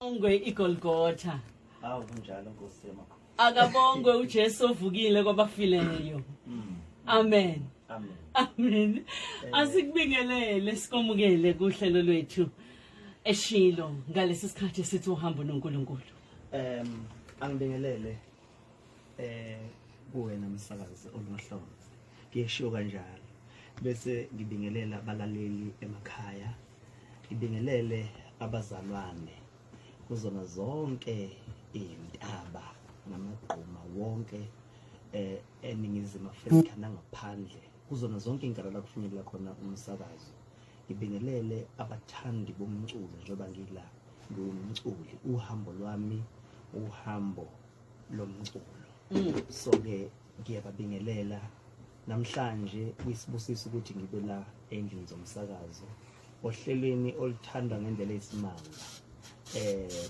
Ngwe igolgotha. Awu kunjalo Nkosi yami. Akabongwe uJesu ovukile kwabafileyo. Amen. Amen. Amen. Asikubingelele sikomukele kuhlelo lwethu Eshilo ngalesi sikhathi sithi uhambo noNkulunkulu. Angibingelele kuwena msakazi oluhlonze. Ngiyesho kanjalo. Bese ngibingelela abalaleli emakhaya. Ngibingelele abazalwane kuzona zonke intaba namagquma wonke eningizimu Afrika nangaphandle kuzona zonke inkalala kufinyelela khona umsakazo. Ngibingelele abathandi bomculo njengoba ngila ngumculi uhambo lwami uhambo lomculo. So ke ngiyababingelela namhlanje kuyisibusiso ukuthi ngibe la endlini zomsakazo ohlelweni oluthandwa ngendlela esimanga.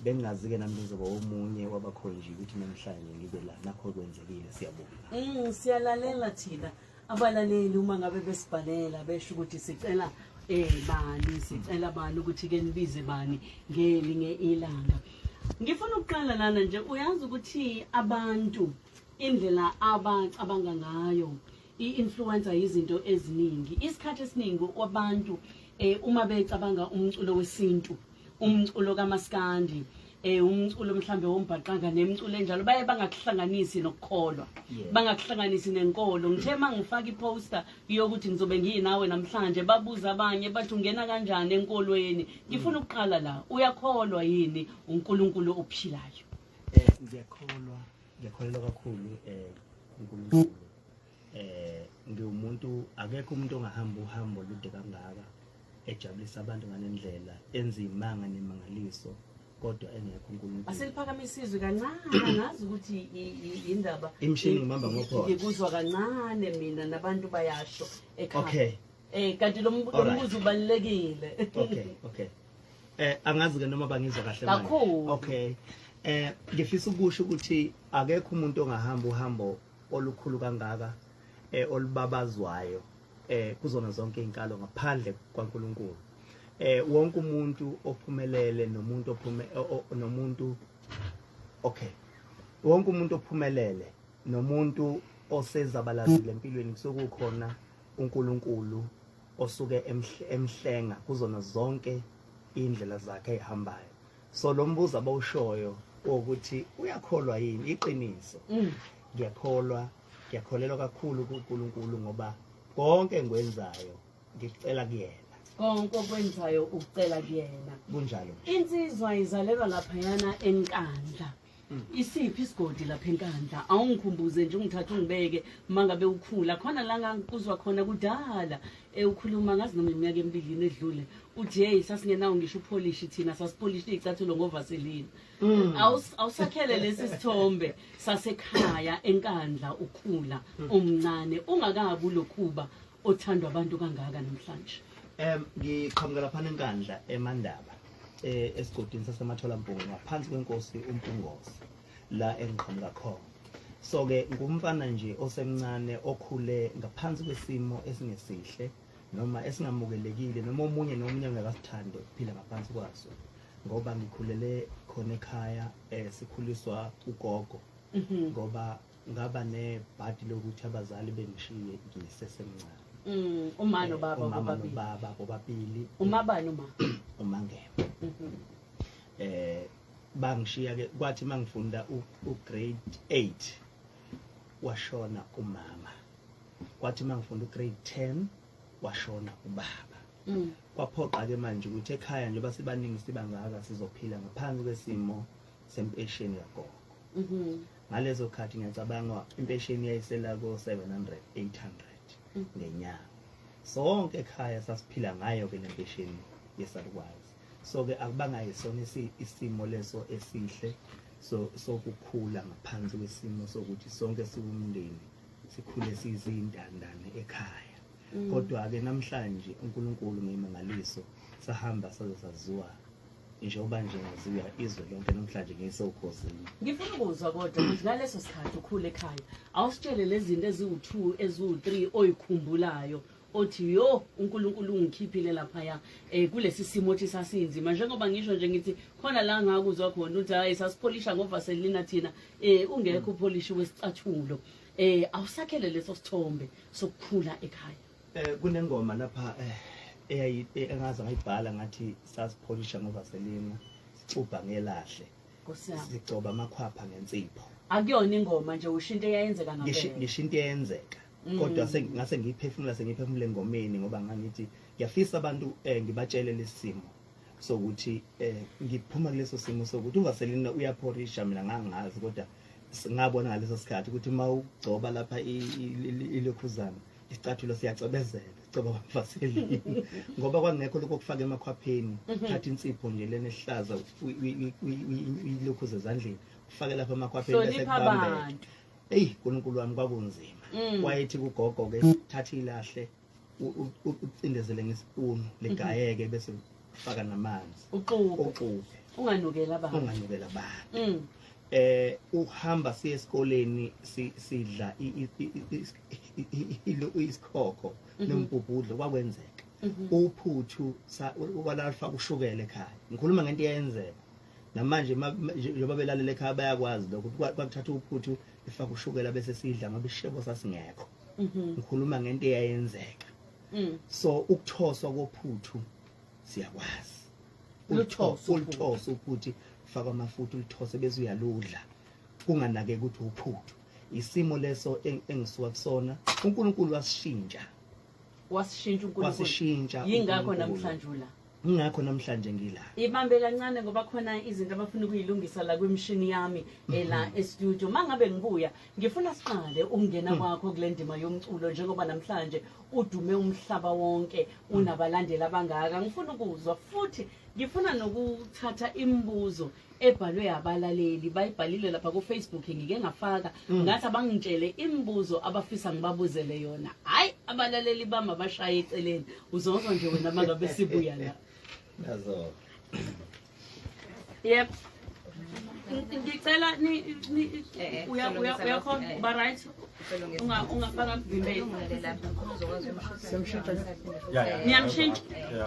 Bengazi ke nami ngizoba omunye wabakhonji ukuthi namhlanje ngibe la nakho kwenzekile siyabonga. Siyalalela thina abalaleli uma ngabe besibhalela besho ukuthi sicela bani sicela bani ukuthi ke nibize bani ngelinye ilanga. Ngifuna ukuqala lana nje uyazi ukuthi abantu indlela abacabanga ngayo i-influencer izinto eziningi. Isikhathi esiningi kwabantu uma becabanga umculo wesintu umculo kaMaskandi umculo mhlambe wombhaqanga nemculo enjalo baye bangakuhlanganisi nokukholwa bangakuhlanganisi nenkolo. Ngithe mangifaka iposter yokuthi ngizobe ngiyinawe namhlanje babuza abanye bathi ungena kanjani enkolweni. Ngifuna ukuqala la uyakholwa yini uNkulunkulu ophilayo? Ngiyakholwa kakhulu uNkulunkulu. Ngiwumuntu akekho umuntu ongahamba uhambo olude kangaka ejabulisa abantu ngalendlela enzimanga nemangaliso kodwa engekho uNkulunkulu. Aseliphakamisa izwi kancane ngazi ukuthi indaba imshini ngibamba ngopho. Ngikuzwa kancane mina nabantu bayasho ekhaya. Okay. Kanti lo mbuzo ubalekile. Okay. Angazi ke noma bangizwa kahle manje. Kakhulu. Okay. Ngifisa ukusho ukuthi akekho umuntu ongahamba uhambo olukhulu kangaka olubabazwayo kuzona zonke inkalo ngaphandle kwaNkulunkulu. Wonke umuntu ophumelele wonke umuntu ophumelele nomuntu osezabalazile empilweni kusokukhona uNkulunkulu osuke emhlenga kuzona zonke indlela zakhe ezihambayo. So lo mbuzo abawushoyo ukuthi uyakholwa yini iqiniso. Ngiyakholelwa kakhulu kuNkulunkulu ngoba konke engikwenzayo ngicela kuyena. Konke okwenzayo ucela kuyena. Kunjalo. Insizwa izalelwa lapha yana enkandla. Isiphi isigodi lapha enkandla? Awungikhumbuze nje ungithatha ungibeke mangabe ukhula khona la ngakuzwa khona kudala ukhuluma ngazi noma iminyaka emibili edlule uthi hey sasingenawo ngisho upolish thina sasipolish icathulo ngovaseline. Awusakhele lesi sithombe sasekhaya enkandla ukhula omncane ungakabi lokhuba othandwa abantu kangaka namhlanje. Ngiqhamuka lapha enkandla eMandaba esigodini sasemathola Mpunga ngaphansi kwenkosi uMpungose la engiqhamuka khona. So ke ngumfana nje osemncane okhule ngaphansi kwesimo esingesihle noma esingamukelekile noma omunye nomunye ongakasithande ukuphila ngaphansi kwaso ngoba ngikhulele khona ekhaya sikhuliswa ugogo ngoba ngaba nebhadi lokuthi abazali bengishiye ngisesemncane. Uma nobaba bobabili. Uma bani uma? Umangebe. Bangishiya ke kwathi mangifunda ugrade 8 washona umama. Kwathi mangifunda ugrade 10 washona ubaba. Kwaphoqa ke manje ukuthi ekhaya nje basibaningi sibangaka sizophila ngaphansi kwesimo sempesheni yagogo. Ngalezo khathi ngiyacabanga impesheni yayisela ko 700 800 ngenyanga. Sonke ekhaya sasiphila ngayo ke lempesheni yesarukwazi. So ke akubanga yisona isimo leso esihle sokukhula ngaphansi kwesimo sokuthi sonke sikumndeni sikhule sizindandane ekhaya. Kodwa ke namhlanje uNkulunkulu ngemangaliso sahamba saziwa njengoba nje ngaziwa izwe lonke namhlanje ngisewukhosini. Ngifuna ukuzwa kodwa ukuthi ngaleso sikhathi ukhule ekhaya awusitshele lezi zinto eziwu2 eziwu3 oyikhumbulayo othi yo uNkulunkulu ungikhiphile lapha kulesi simothi sasinzima njengoba ngisho nje ngithi khona la ngakuzwa khona uthi hayi sasipholisha ngovaselina thina ungekho upolishi wesicathulo awusakhele leso sithombe sokukhula ekhaya. Kunengoma lapha engaze ngayibhala ngathi sasipholisha ngovaselina sixubha ngelahle sigcoba amakhwapha ngensipho. Akuyona ingoma nje ushinto eyayenzeka ngempela. Ngishinto eyenzeka kodwa ngase ngiyiphefumule engomeni ngoba nganithi ngiyafisa abantu ngibatshele lesimo sokuthi ngiphuma kuleso simo sokuthi uvaselina uyaphorisha mina ngangazi kodwa ngabona ngaleso sikhathi ukuthi mawugcoba lapha iLukakhuzani isicathulo siyacebezela siceba uvaselina ngoba kwangekho lokho kufaka emakhwapheni thatha insipho nje lena ehlaza uyiLukhuze ezandleni ufake lapha emakhwapheni bese kubambeka. uNkulunkulu wami kwakunzima. Wayethi kugogo ke thatha ilahle ucindezele ngesipunu legayeke bese ufaka namanzi uqube unganukela abantu uhamba siye esikoleni sidla isikhokho nempupudlo kwakwenzeka uphuthu walafaka ushukela ekhaya. Ngikhuluma ngento eyenzeka namanje njengoba belalela ekhaya bayakwazi lokho kwakuthatha uphuthu ifaka ushukela bese sidla ngoba ishebo sasingekho. Ngikhuluma ngento eyayenzeka. So ukuthoswa kophuthu siyakwazi ulithosa ukuthi faka amafutha ulithose bese uyaludla kunganake ukuthi uphuthu. Isimo leso engisuka kusona uNkulunkulu wasishintsha uNkulunkulu yingakho namhlanje ula ngakho namhlanje ngila ibambe kancane ngoba khona izinto abafuna ukuyilungisa la kwemshini yami la e-studio. Mangabe ngibuya ngifuna siqale ukungena kwakho kule ndima yomculo njengoba namhlanje udume umhlaba wonke unabalandeli abangaka. Ngifuna ukuzwa futhi ngifuna nokuthatha imibuzo ebhalwe abalaleli bayibhalile lapha ku Facebook ngike ngafaka ngathi abangitshele imibuzo abafisa ngibabuzele yona. Hayi abalaleli bami abashaya eceleni uzozwa nje wena mangabe sibuya la. Nazo. Yep. Ngicela ni uyakhona ba right? Ungafaka kuvimbela. Niyamshintsha.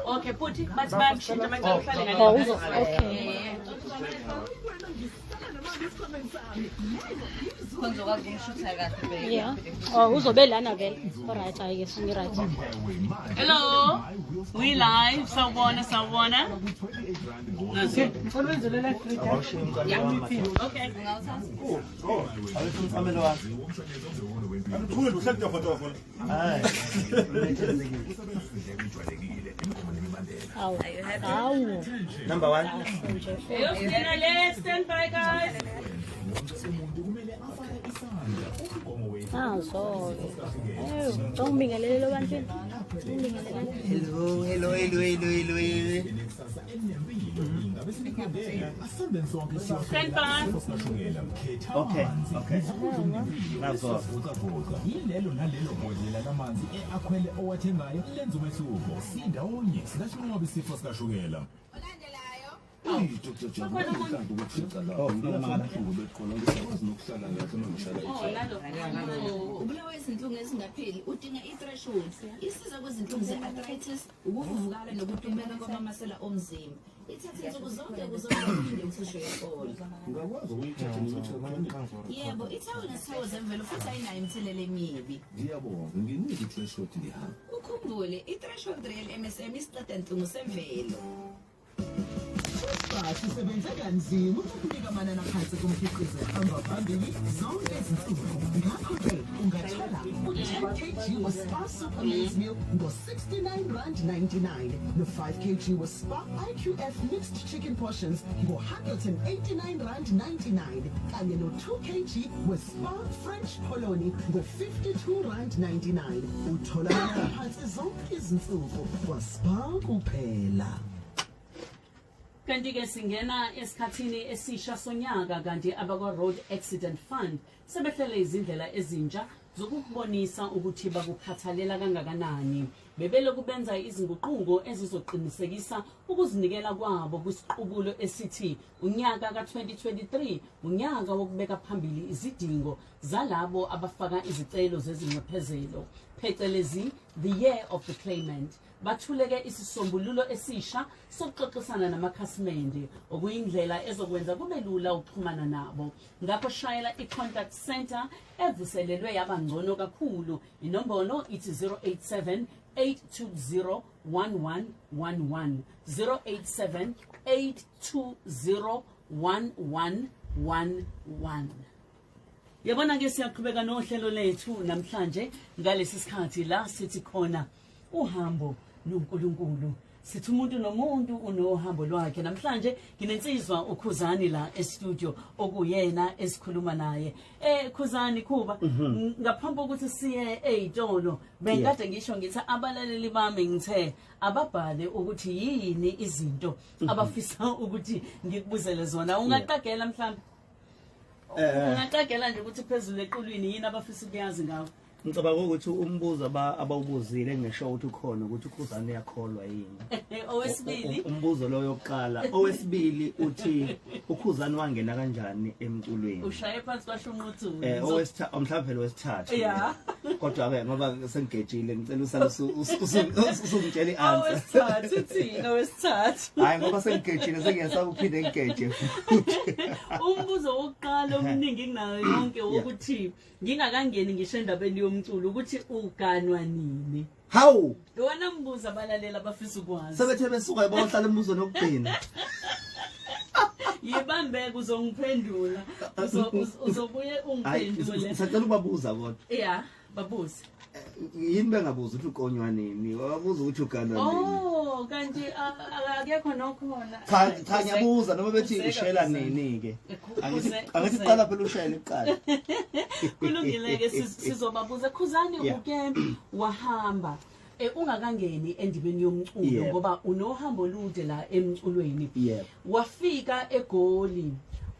Okay, put it bathi bayamshintsha bahlale ngale. Okay. Yeah. Uzobe lana vele. Alright, I guess you're right. Hello. We live. Sawubona. Okay. Number 1. Stand by, guys. So. Don't be a little one. Hello. Stand by. Okay. Nazo. Ubulawa izinhlungu ezingapheli udinga i-threshold isiza kwezinhlungu ze-arthritis ukuvuvukala nokutumeka kwamamasela omzimba. Ithatha insuku zonke kuzophinde uthishwe eqolo. Yebo, ithawula nesithawo zemvelo futhi ayinayo imithelela emibi. Ngiyabonga, nginika i-threshold lihamba. Ukhumbule i-threshold real MSM isiqeda inhlungu semvelo. Sisebenza kanzima ukunika amanani aphansi kumkhiqizo ehamba phambili zonke izinsuku. Ngakho-ke ungathola u-10 kg we-Spa Supplements Meal ngo-R69.99 no-5 kg we-Spa IQF Mixed Chicken Portions ngo-R189.99 kanye no-2 kg we-Spa French Polony ngo-R52.99. Uthola amanani aphansi zonke izinsuku kwa-Spa kuphela. Kanti ke singena esikhathini esisha sonyaka kanti abakwa Road Accident Fund sebehlele izindlela ezintsha zokubonisa ukuthi bakukhathalela kangakanani bebelokhu benza izinguquko ezizoqinisekisa ukuzinikela kwabo kwisiqubulo esithi unyaka ka-2023 unyaka wokubeka phambili izidingo zalabo abafaka izicelo zezinxephezelo phecelezi the year of the claimant. Bathuleke isisombululo esisha sokuxoxisana namakhasimende okuyindlela ezokwenza kube lula ukuxhumana nabo. Ngakho shayela i-contact center evuselelwe yaba ngcono kakhulu. Inombolo ithi 087 820 1111 087 820 1111. Yabona ke siyaqhubeka nohlelo lethu namhlanje ngalesi sikhathi la sithi khona uhambo noNkulunkulu. Sithi umuntu nomuntu unohambo lwakhe. Namhlanje nginensizwa uKhuzani la e-studio okuyena esikhuluma naye. Khuzani kuba ngaphambi kokuthi siye eyitolo bengade ngisho ngithi abalaleli bami ngithe ababhale ukuthi yini izinto abafisa ukuthi ngikubuzele zona. Ungaqagela mhlawumbe ungaqagela nje ukuthi phezulu equlwini yini abafisa ukuyazi ngawo. Ngicabanga ukuthi umbuzo abawubuzile ngisho ukuthi ukhona ukuthi uKhuzani yakholwa yini. Owesibili umbuzo lo yokuqala. Owesibili uthi uKhuzani wangena kanjani emculweni. ushaye phansi kwasho umuntu. Mhlawumbe phela wesithathu. Yeah. Kodwa ke ngoba sengigejile ngicela usungitshela i-answer. Owesithathu uthini owesithathu? Hayi ngoba sengigejile sengiyasaba ukuphinde ngigeje. Umbuzo wokuqala omningi nginayo yonke ukuthi ngingakangeni ngisho endabeni yomculo ukuthi uganwa nini. Hawu Wona mbuzo abalalela abafisa ukwazi. sebethe besuka bayohlala umbuzo nokugcina. Yibambeke uzongiphendula. Uzobuye ungiphendule. Sacela ukubabuza kodwa. Yeah, babuze. Yini bengabuza ukuthi uqonywa nini? Wabuza ukuthi uganwa nini? Oh, kanti akekho nokhona. Cha ngiyabuza noma bethi ushela nini ke? Angithi qala phela ushela iqala. Kulungile ke sizobabuza Khuzani uke wahamba ungakangeni endibeni yomculo ngoba unohambo olude la emculweni. Wafika eGoli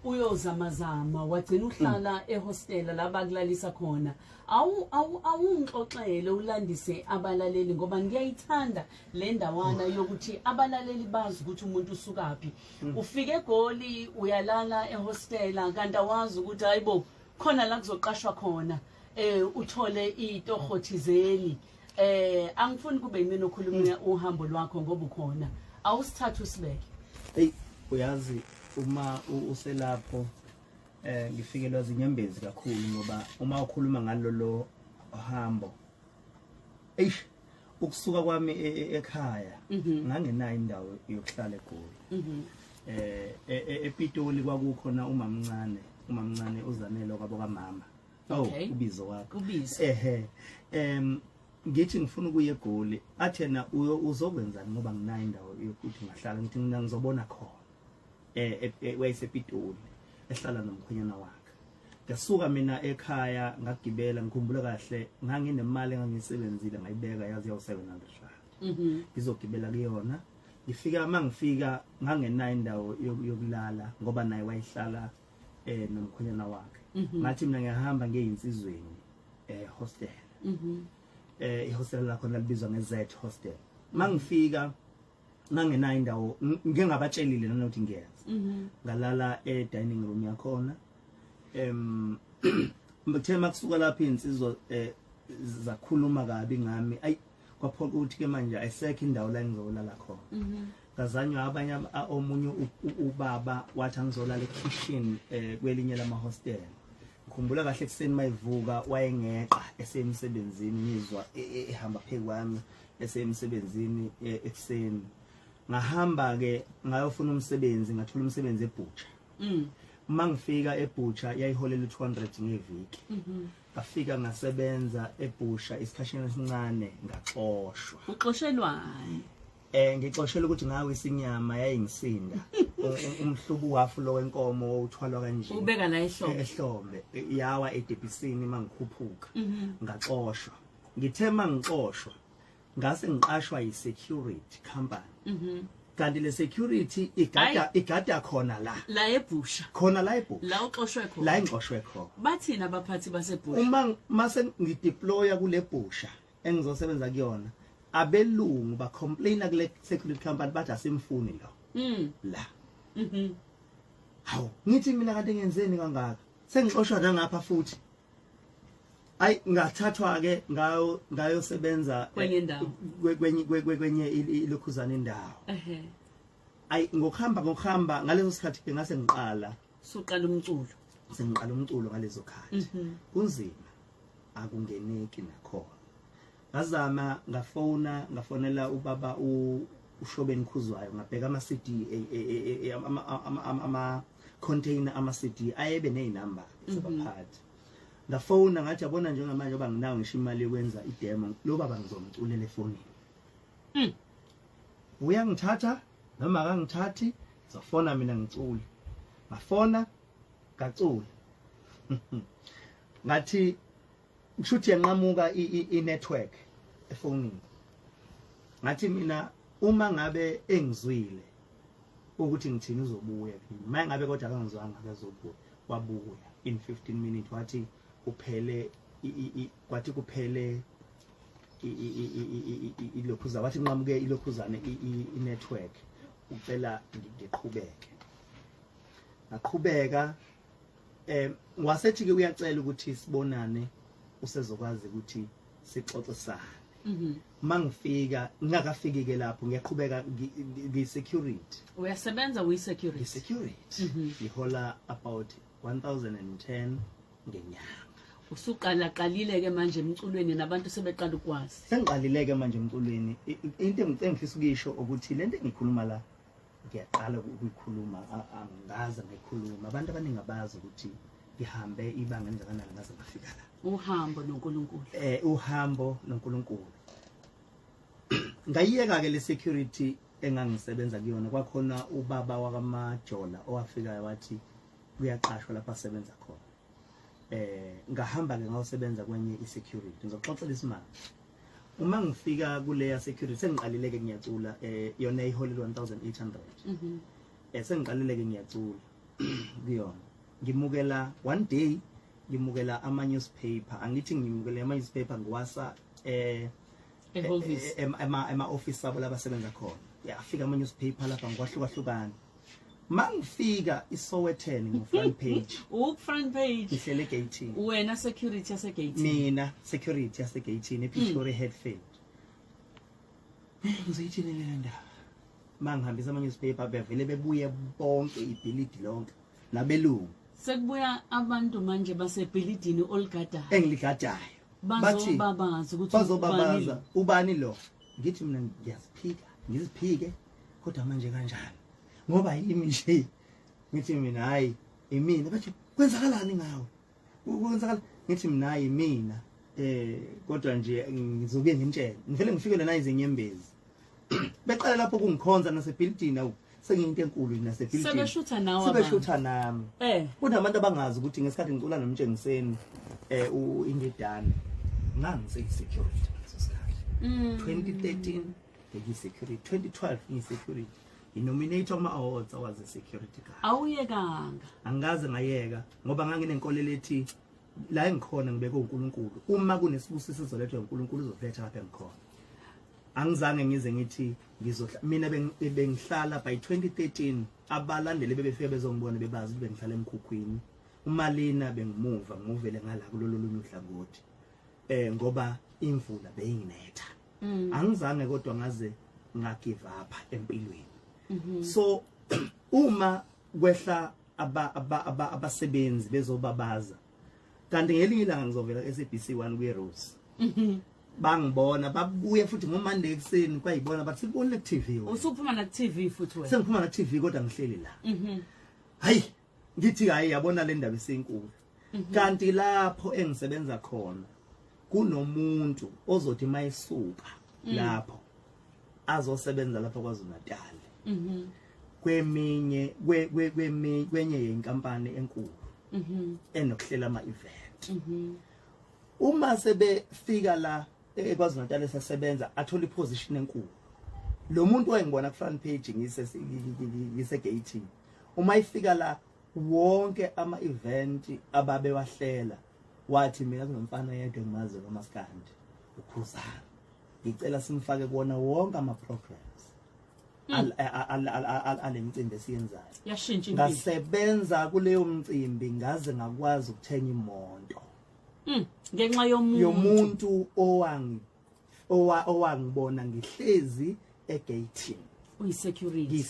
uyozamazama wagcina uhlala ehostela la bakulalisa khona. Awungixoxele ulandise abalaleli ngoba ngiyayithanda le ndawana yokuthi abalaleli bazi ukuthi umuntu usukaphi. Ufike eGoli uyalala ehostela kanti awazi ukuthi hayibo khona la kuzoqashwa khona uthole itoho thizeni. Angifuni kube yimina okhuluma uhambo lwakho ngoba ukhona awusithatha usibeke. Hey uyazi uma uselapho ngifikelwa zinyembezi kakhulu ngoba uma ukhuluma ngalolo hambo ukusuka kwami ekhaya ngangenayo indawo yokuhlala eGoli. Epitoli kwakukhona umamncane uzanelo kwabo kamama. Ubizo wakho ubizo. Ngithi ngifuna ukuya eGoli athena uzokwenzani ngoba nginayo indawo yokuthi ngahlala ngithi ngizobona khona wayesepitoli ehlala nomkhonyana wakhe. Ngasuka mina ekhaya ngagibela ngikhumbula kahle nganginemali engangisebenzile ngayibeka yazi yawu 700 rand. Ngizogibela kuyona ngifika mangifika ngangenayo indawo yokulala ngoba naye wayihlala nomkhonyana wakhe. Ngathi mina ngiyahamba ngeyinsizweni hostel. Ihostel lakho nalibizwa ngeZ hostel. Mangifika nangenayo indawo ngike ngabatshelile nanokuthi ngiyenza. Ngalala dining room yakhona. Mthema kusuka lapha insizwa zakhuluma kabi ngami. Ayi kwaphoqa ukuthi ke manje ayisekho indawo la ngizolala khona. Ngazanywa abanye omunye ubaba wathi angizolala ekitchen kwelinye lama hostel. Ngikhumbula kahle kuseni mayivuka wayengeqa esemsebenzini ngizwa ehamba phezu kwami esemsebenzini ekseni. Ngahamba ke ngayofuna umsebenzi ngathola umsebenzi eButcha. Mangifika eButcha yayiholela 200 ngeviki. Ngafika ngasebenza eButcha isikhashana esincane ngaxoshwa. Uxoshelwani? Ngixoshela ukuthi ngawe isinyama yayingisinda. Umhlubu wafu lo wenkomo uthwalwa kanje. Ubeka la ehlombe yawa edebhisini mangikhuphuka. Ngaxoshwa. Ngithe mangixoshwa ngase ngiqashwa yi-security company. Kanti le security igada khona la eBusha. Khona la eBusha. La uxoshwe khona. La ingxoshwe khona. Bathina abaphathi baseBusha. Uma mase ngideploya kule Busha engizosebenza kuyona abelungu ba complaina kule security company bathi asimfuni lo la hawu ngithi mina kade ngenzeni kangaka sengixoshwa ngapha futhi ay ngathathwa ke ngayo sebenza kwenye indawo kwenye ilokhuzana indawo ay ngokuhamba ngaleso sikhathi ke ngase ngiqala suqala umculo sengiqala umculo ngalezo khathi kunzima akungeneki nakhona ngazama ngafonela ubaba uShobeni Khuzwayo ngabheka ama CD ama container ama CD ayebe nezinamba zabaphathi ngafona ngathi yabona njengamanje banginawo ngisho imali yokwenza idemo lo baba ngizomculela efonini uyangithatha noma akangithathi ngizofona mina ngicule ngafona ngacula ngathi kushuthi yanqamuka i-network efonini ngathi mina uma ngabe engizwile ukuthi ngithini uzobuya mina ngabe kodwa akangizwanga akazobuya wabuya in 15 minutes wathi kuphele kwathi kuphele ilokhuzana wathi nqamuke ilokhuzane i-network ucela ngiqhubeke ngaqhubeka wasethi ke uyacela ukuthi sibonane usezokwazi ukuthi sixoxisane mangifika ngingakafiki ke lapho ngiyaqhubeka ngi-security uyasebenza security ngihola about 1010 ngenyanga usuqala qalile ke manje emculweni nabantu sebeqala ukwazi sengiqalile ke manje emculweni into engifisa ukisho ukuthi lento engikhuluma la ngiyaqala ukuyikhuluma angaza ngikhuluma abantu abaningi abazi ukuthi ngihambe ibanga enzakalana ngaze ngafika la uhambo noNkulunkulu uhambo noNkulunkulu ngayiyeka ke le security engangisebenza kuyona kwakhona ubaba wakamajola owafika wathi kuyaqashwa lapha asebenza khona ngahamba ke ngayosebenza kwenye isecurity ngizoxoxela isimanga uma ngifika kule ya security sengiqalile ke ngiyacula yona iholile 1800 sengiqalile ke ngiyacula kuyona ngimukela one day ngimukela ama newspaper angithi ngimukela ama newspaper ngiwasa ema office abo labasebenza khona yafika ama newspaper lapha ngwahlukahlukana mangifika iSowetan ngo front page front page ihlele gate wena security yase gate mina security yase gate ePitori Headfield ngizoyithini le ndaba mangihambisa ama newspaper bevele bebuye bonke ibhilidi lonke nabelungu sekubuya abantu manje basebhilidini oligadayo engiligadayo bathi babazi ukuthi bazobabaza ubani lo ngithi mina ngiziphike kodwa manje kanjani ngoba yimi nje ngithi mina hayi imina bathi kwenzakalani ngawe kwenzakala ngithi mina hayi mina kodwa nje ngizobuye ngintshele ngivele ngifike lana izinyembezi beqala lapho kungikhonza nasebhilidini awu sengiyinto enkulu nasebhilidini sebeshutha nami kunabantu abangazi ukuthi ngesikhathi ngicula nomtshengiseni indedane ngangisecurity ngesikhathi 2013 ngiyisecurity 2012 ngiyisecurity inominator ama awards awazi security guard awuyekanga angaze ngayeka ngoba nganginenkolelo ethi la engikhona ngibeke uNkulunkulu uma kunesibusiso sizolethwa uNkulunkulu uzophetha lapha engikhona angizange ngize ngithi ngizohla mina bengihlala by 2013 abalandeli bebefika bezongibona bebazi bengihlala emkhukhwini umalina bengimuva ngivele ngala kulolu lunye uhlangothi ngoba imvula beyinetha angizange kodwa ngaze ngagive up empilweni so uma kwehla abasebenzi bezobabaza kanti ngelinye ilanga ngizovela eSBC1 kwi Rose bangibona babuye futhi ngoMonday ekseni kwayibona bathi sibone ku TV usuphuma na TV futhi wena sengiphuma na TV kodwa ngihleli la hayi ngithi hayi yabona le ndaba esenkulu kanti lapho engisebenza khona kunomuntu ozothi mayisuka lapho azosebenza lapha kwaZulu-Natal kwenye yenkampani enkulu enokuhlela ama event uma sebefika la eKwaZulu-Natal esesebenza athola iposition enkulu lo muntu wayengibona ku front page ngise gate uma ifika la wonke ama event ababe wahlela wathi mina kunomfana yedwa engimazi noMaskandi uKhuzani ngicela simfake kuona wonke ama programs alemicimbi esiyenzayo yashintsha impilo ngasebenza kuleyo mcimbi ngaze ngakwazi ukuthenga imoto ngenxa yomuntu owangibona ngihlezi egate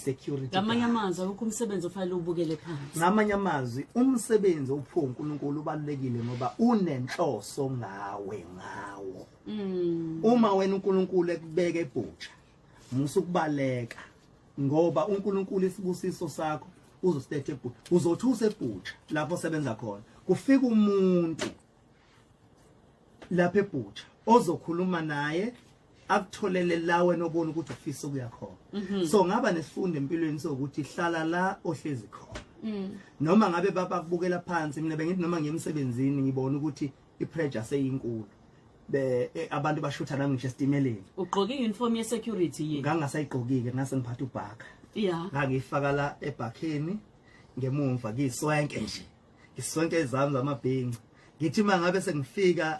security ngamanye amazwi akukho umsebenzi ofanele ubukele phansi ngamanye amazwi umsebenzi opho uNkulunkulu ubalekile ngoba unenhloso ngawo uma wena uNkulunkulu ekubeka ebhutsha musukubaleka ngoba uNkulunkulu isibusiso sakho uzosithethe ebhutsha uzothusa ebhutsha lapho sebenza khona kufika umuntu lapha ebhutsha ozokhuluma naye akutholele la wena obona ukuthi ufisa ukuya khona so ngaba nesifundo empilweni sokuthi hlala la ohlezi khona noma ngabe baba kubukela phansi mina bengithi noma ngiyemsebenzini ngibona ukuthi ipressure seyinkulu abantu bashutha nami ngisho estimeleni ugqoke uniform ye security yini ngangasayigqokike ngase ngiphatha ubhaka yeah ngangifaka la ebhakeni ngemuva ngiswenke nje ngiswenke izami zamabhenci ngithi mangabe sengifika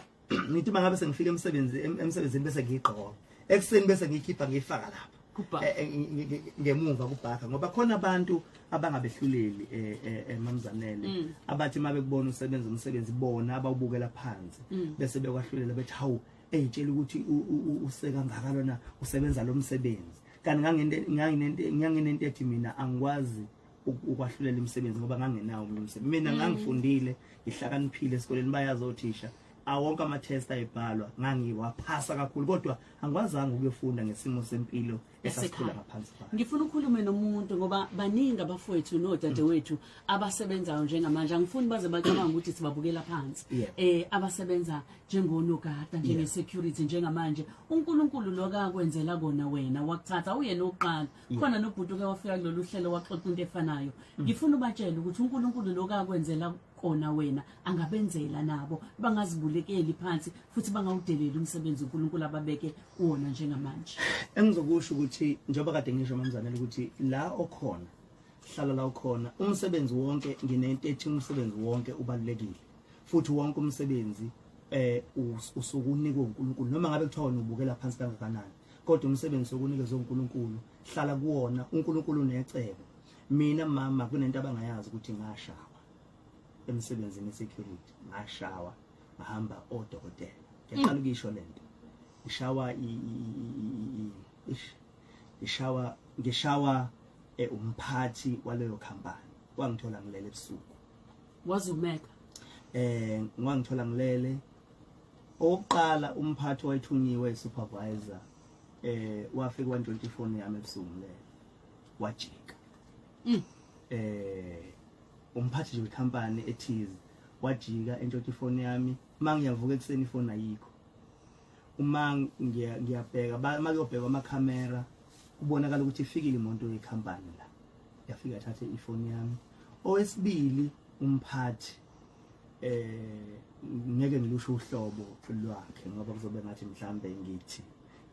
emsebenzini bese ngigqoka ekseni bese ngikhipha ngifaka lapha ngemuva kubhaka ngoba khona abantu abangabehluleli emamzanele abathi mabe kubona umsebenzi bona abawubukela phansi bese bekwahlulela bethi hawu eyitshela ukuthi useka ngakalona usebenza lo msebenzi kanti nganginento ethi mina angikwazi ukwahlulela umsebenzi ngoba ngangenawo umsebenzi mina ngangifundile ngihlakaniphile esikoleni bayazi othisha awonke ama test ayibhalwa ngangiwaphasa kakhulu kodwa angikwazanga ukuyofunda ngesimo sempilo esasikhula ngaphansi kwayo ngifuna ukukhuluma nomuntu ngoba baningi abafowethu nodadewethu abasebenzayo njengamanje angifuni baze bacabanga ukuthi sibabukela phansi abasebenza njengonogada njenge security njengamanje uNkulunkulu lokakwenzela kona wena wakuthatha uyena oqala khona nobhuti ke wafika kulolu hlelo waxoxa into efanayo ngifuna ubatshela ukuthi uNkulunkulu lokakwenzela kona wena angabenzela nabo bangazibulekeli phansi futhi bangawudeleli umsebenzi uNkulunkulu ababeke wona njengamanje engizokusho ukuthi njengoba kade ngisho mamzanele ukuthi la okhona hlala la okhona umsebenzi wonke nginento ethi umsebenzi wonke ubalekile futhi wonke umsebenzi usukunika uNkulunkulu noma ngabe kuthiwa ubukela phansi kangakanani kodwa umsebenzi sokunikeza uNkulunkulu hlala kuwona uNkulunkulu unecebo mina mama kunento abangayazi ukuthi ngashawa emsebenzini security ngashawa ngahamba odokotela ngiyaqala ukisho lento ngishawa umphathi waleyo company wangithola ngilele ebusuku wazumeka ngangithola ngilele oqala umphathi wayithunyiwe supervisor wafika 124 yami ebusuku ngilele wajika umphathi nje company ethize wajika entshoti ifoni yami mangiyavuka ekseni ifoni ayikho uma ngiyabheka makuyobheka ama-camera kubonakala ukuthi ifikile imoto yecompany la yafika thathe ifoni yami owesibili umphathi ngeke ngilusho uhlobo lwakhe ngoba kuzobe ngathi mhlambe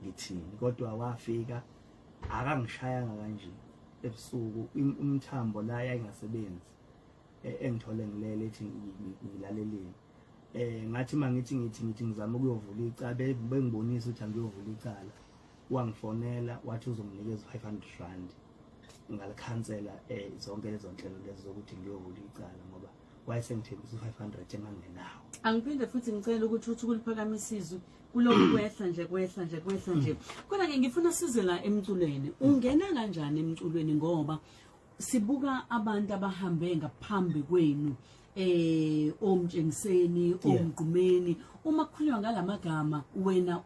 ngithini kodwa wafika akangishayanga kanje ebusuku umthambo la yayingasebenzi engithole ngilele ethi ngilaleleni ngathi mangithi ngizama ukuyovula icala bengibonisa ukuthi angiyovula icala wangifonela wathi uzonginikeza 500 rand ngalikhansela zonke lezo nhlelo lezo zokuthi ngiyovula icala ngoba wayesengithembisa 500 engangenawo angiphinde futhi ngicela ukuthi ukuliphakamisa izwi kuloko kwehla nje kodwa ke ngifuna size la emculweni ungena kanjani emculweni ngoba sibuka abantu abahambe ngaphambi kwenu omtshengiseni omgqumeni uma kukhulunywa ngalamagama wena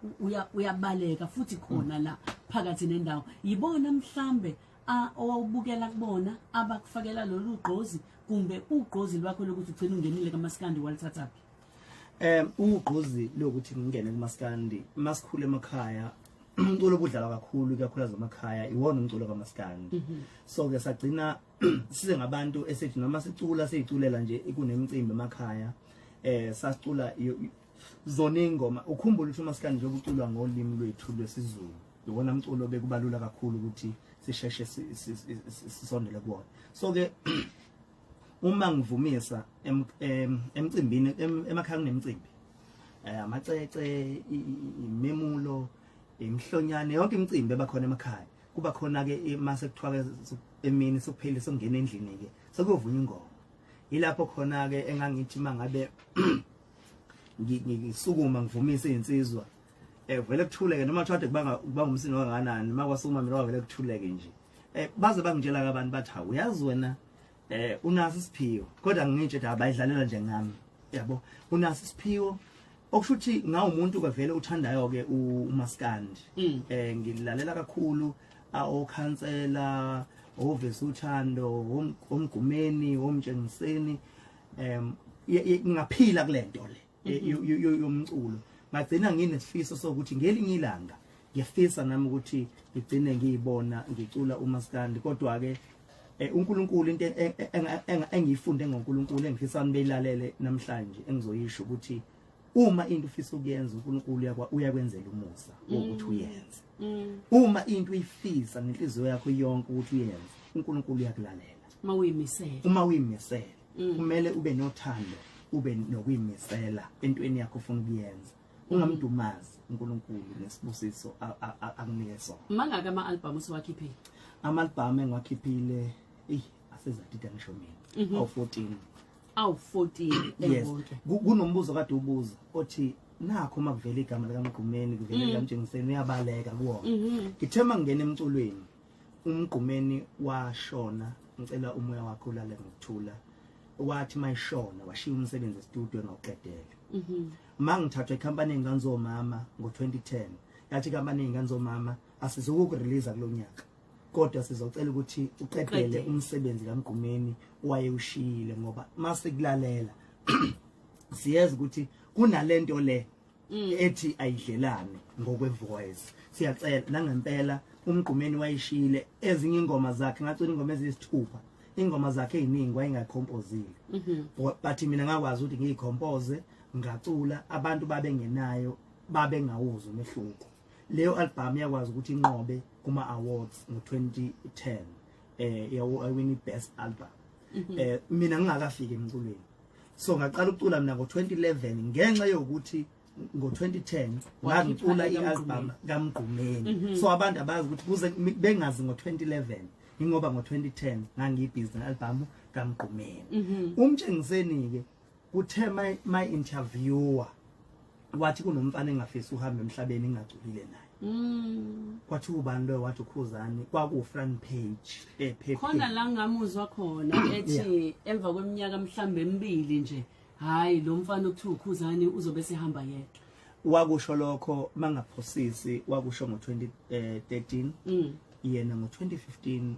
uyabaleka futhi khona la phakathi nendawo yibona mhlambe owubukela kubona abakufakela lolu ugqozi kumbe ugqozi lwakho lokuthi ugcina ungenile kaMaskandi walithathaphi ugqozi lokuthi ngingene kuMaskandi masikhule emakhaya umculo obudlala kakhulu kakhulukazi emakhaya iwona umculo kaMaskandi so ke sagcina size ngabantu esethi noma sicula siyiculela nje kunemicimbi emakhaya sasicula zona ingoma ukhumbula ukuthi uMaskandi nje uculwa ngolimi lwethu lwesiZulu iwona umculo bekubalula kakhulu ukuthi sisheshe sisondele kuwona so ke uma ngivumisa emcimbini emakhaya kunemicimbi amacece imemulo imhlonyane yonke imicimbi ebakhona emakhaya kuba khona ke mase kuthiwa emini sokuphela sokungena endlini ke sekuvunywa ingoma ilapho khona ke engangithi mangabe ngisukuma ngivumise insizwa vele kuthuleke noma thathe kuba umsini onganani makwasukuma mina vele kuthuleke nje baze bangitshela ke abantu bathi hawu uyazi wena unaso isiphiwo kodwa ngitshe ukuthi abayidlalela nje ngami yabo unaso isiphiwo okusho ukuthi ngawo umuntu ke vele uthandayo ke umaskandi ngilalela kakhulu okhansela ovesa uthando omgumeni omtshengiseni ngaphila kulento le yomculo ngagcina nginesifiso sokuthi ngelinye ilanga ngiyafisa nami ukuthi ngigcine ngiyibona ngicula umaskandi kodwa ke uNkulunkulu into engiyifunde ngoNkulunkulu engifisa nibeyilalele namhlanje engizoyisho ukuthi uma into ufisa ukuyenza uNkulunkulu uyakwenzela umusa ukuthi uyenze uma into uyifisa ngenhliziyo yakho yonke ukuthi uyenze uNkulunkulu uyakulalela uma uyimisela kumele ube nothando ube nokuyimisela entweni yakho ufuna ukuyenza ungamdumazi uNkulunkulu nesibusiso akunike sona mangaka ama-albums wakhiphile ama-album engwakhiphile asezadida ngisho mina awu-14 yes kunombuzo kade ubuza othi nakho uma kuvela igama likaMgqumeni kuvela likaMtshengiseni uyabaleka kuwona ngithema ngene emculweni uMgqumeni washona ngicela umoya wakhe ulale ngokuthula wathi mayishona washiya umsebenzi estudio ngokuqedela mangithathwa ikhampani enganzomama ngo2010 yathi ikhampani enganzomama asizokurelease kulonyaka kodwa sizocela ukuthi uqedele umsebenzi kaMgqumeni wayewushiyile ngoba mase kulalela siyeza ukuthi kunalento le ethi ayidlelane ngokwevoice siyacela nangempela uMgqumeni wayishiyile ezinye ingoma zakhe ngacela ingoma ezisithupha ingoma zakhe eziningi wayengakhompozile but mina ngakwazi ukuthi ngiyicompose ngacula abantu babengenayo babengawuza umehluko leyo album yakwazi ukuthi inqobe kuma awards ngo2010 yawini best album mina ngingakafika emculweni so ngaqala ukucula mina ngo2011 ngenxa yokuthi ngo2010 ngacula ialbum kaMgqumeni so abantu abazi ukuthi kuze bengazi ngo2011 ingoba ngo2010 ngangiyibhizi album kaMgqumeni umtshengiseni ke kuthe my interviewer wathi kunomfana engafisa uhambe emhlabeni engaculile naye kwathi ubani lo wathi ukhuzani kwaku front page khona la ngamuzwa khona ethi emva kweminyaka mhlambe emibili nje hayi lo mfana okuthiwa ukhuzani uzobe sehamba yedwa wakusho lokho mangaphosisi wakusho ngo2013 yena ngo2015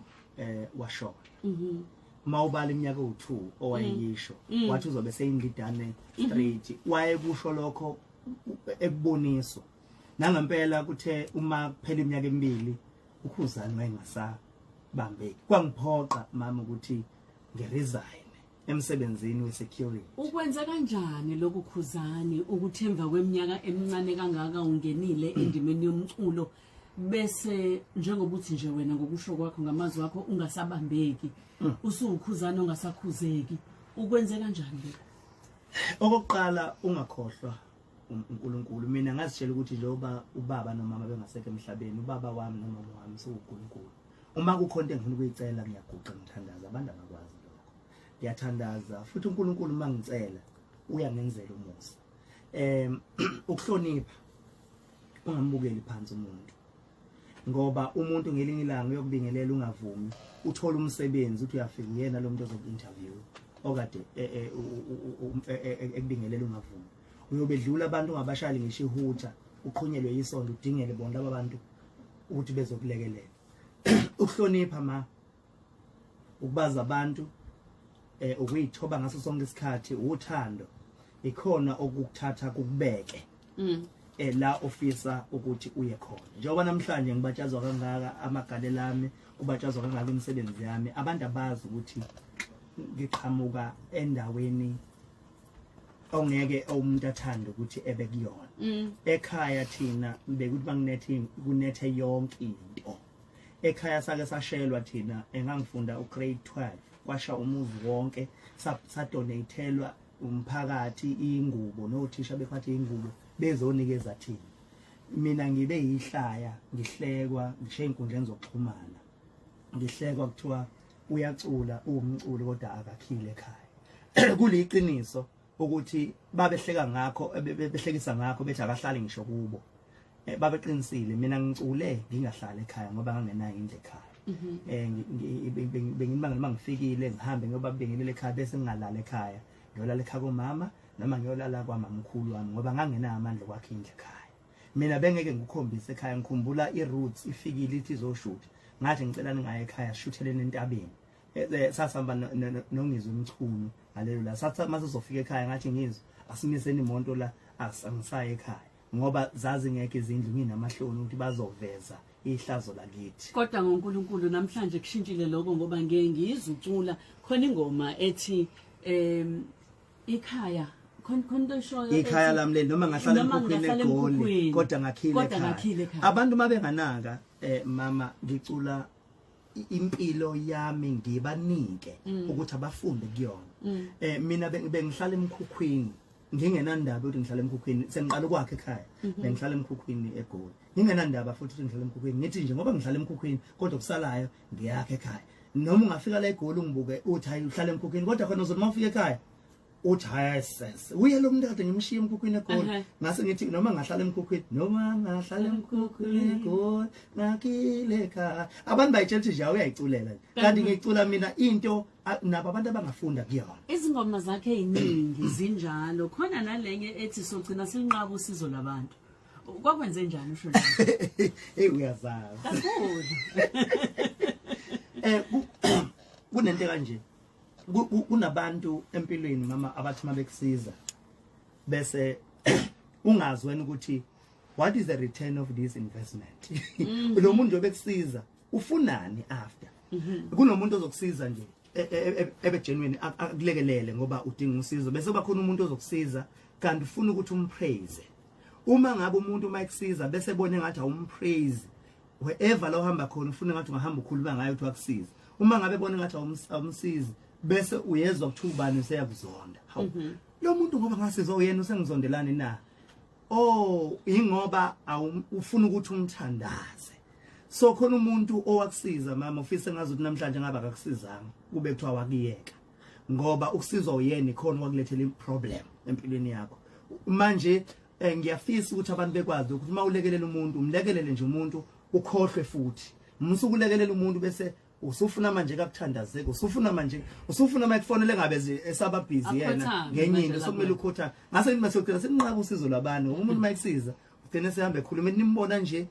washona mawubala iminyaka u2 owayeyisho wathi uzobe seyindidane straight wayekusho lokho ekuboniso nangempela kuthe uma kuphela iminyaka emibili ukhuzani wayengasabambeki kwangiphoqa mama ukuthi ngiresign emsebenzini wesecurity ukwenza kanjani lokhu Khuzani ukuthi emva kweminyaka emincane kangaka ungenile endimeni yomculo bese njengoba uthi nje wena ngokusho kwakho ngamazwi akho ungasabambeki usukhuzani ongasakhuzeki ukwenze kanjani lokho okokuqala ungakhohlwa uNkulunkulu mina ngazitshela ukuthi njengoba ubaba nomama bengasekho emhlabeni ubaba wami nomama wami uNkulunkulu uma kukhona into engifuna ukuyicela ngiyaguqa ngithandaza abantu abakwazi lokho ngiyathandaza futhi uNkulunkulu mangicela uyangenzela umusa ukuhlonipha ungambukeli phansi umuntu ngoba umuntu ngelinye ilanga uyokubingelela ungavumi uthola umsebenzi uthi uyafika yena lo muntu ozoku-interview okade ekubingelela ungavumi uyobedlula abantu ungabashali ngisho ihuta uqhunyelwe yisondo udingele bona laba bantu ukuthi bezokulekelela ukuhlonipha ukubaza abantu ukuyithoba ngaso sonke isikhathi uthando ikhona okukuthatha kukubeke la ofisa ukuthi uye khona njengoba namhlanje ngibatshazwa kangaka amagalelo ami kubatshazwa kangaka imisebenzi yami abantu abazi ukuthi ngiqhamuka endaweni ongeke umuntu athanda ukuthi ebe kuyona ekhaya thina bekuthi banginethi kunethe yonke into ekhaya sake sashelwa thina engangifunda ugrade 12 kwasha umuzi wonke sadonatelwa umphakathi ingubo nothisha bephathe ingubo bezonikeza thina mina ngibe yihlaya ngihlekwa ngishe inkundleni zokuxhumana ngihlekwa kuthiwa uyacula uwumculi kodwa akakhile ekhaya kuliqiniso ukuthi babehleka ngakho behlekisa ngakho bethi akahlali ngisho kubo babeqinisile mina ngicule ngingahlali ekhaya ngoba ngangenayo indle ekhaya bengibanga ngifikile ngihambe ngoba bengelele ekhaya bese ngingalala ekhaya ngiyolala ekhaya komama noma ngiyolala kwamamkhulu wami ngoba ngangenayo amandla kwakhe indle ekhaya mina bengeke ngikhombise ekhaya ngikhumbula i-roots ifikile ithi izoshoot ngathi ngicela ningaye ekhaya shutheleni entabeni sasihamba nongizwe umchunu ngalelo la sathi mase sizofika ekhaya ngathi ngizwe asimiseni imoto la angisaye ekhaya ngoba zazi ngeke izindlu nginamahloni ukuthi bazoveza ihlazo lakithi kodwa ngoNkulunkulu namhlanje kushintshile lokho ngoba ngeke ngizucula khona ingoma ethi ikhaya ikhaya lamleli noma ngahlala emkhukhwini eGoli kodwa ngakhile ekhaya abantu mabenganaka mama ngicula impilo yami ngibanike ukuthi abafunde kuyona mina bengihlala emkhukhwini ngingenandaba ukuthi ngihlala emkhukhwini sengiqala ukwakhe ekhaya bengihlala emkhukhwini eGoli ngingenandaba futhi ukuthi ngihlala emkhukhwini ngithi nje ngoba ngihlala emkhukhwini kodwa kusalayo ngiyakhe ekhaya noma ungafika la eGoli ungibuke uthi hayi uhlala emkhukhwini kodwa khona uzothi mawufika ekhaya uthi hayi sese uye lo muntu kade ngimshiya emkhukhwini eGoli ngase ngithi noma ngahlala emkhukhwini noma ngahlala emkhukhwini eGoli ngakile ekhaya abantu bayitshela ukuthi nje uyayiculela kanti ngicula mina into nabo abantu abangafunda kuyona izingoma zakhe eziningi zinjalo khona nalenye ethi sogcina sinqaba usizo labantu kwakwenze njani usho hey uyazazi kunento kanje kunabantu empilweni mama abathi mabekusiza bese ungazi wena ukuthi what is the return of this investment lo muntu obekusiza ufunani after kunomuntu ozokusiza nje ebegenuine akulekelele ngoba udinga usizo bese kuba khona umuntu ozokusiza kanti ufuna ukuthi umpraise uma ngabe umuntu mayekusiza bese bone ngathi awumpraise wherever lo hamba khona ufuna ngathi ungahamba ukhuluma ngayo ukuthi akusiza uma ngabe bone ngathi awumsizi bese uyezwa ukuthi ubani useyakuzonda hawu lo muntu ngoba ngasizwa uyena usengizondelani na ingoba ufuna ukuthi umthandaze so khona umuntu owakusiza mama ufise ngazi ukuthi namhlanje ngabe akakusizanga kube kuthiwa wakiyeka ngoba ukusizwa uyena ikhona wakulethela iproblem empilweni yakho manje ngiyafisa ukuthi abantu bekwazi ukuthi uma ulekelela umuntu umlekelele nje umuntu ukhohlwe futhi umsukulekelela umuntu bese usufuna manje kakuthandazeke usufuna mayifonele ngabe esaba busy yena ngenye into sokumele ukhotha ngase ngithi masiyocela sinqaba usizo labantu umuntu mayikusiza ugcine sehambe ekhuluma nimbona nje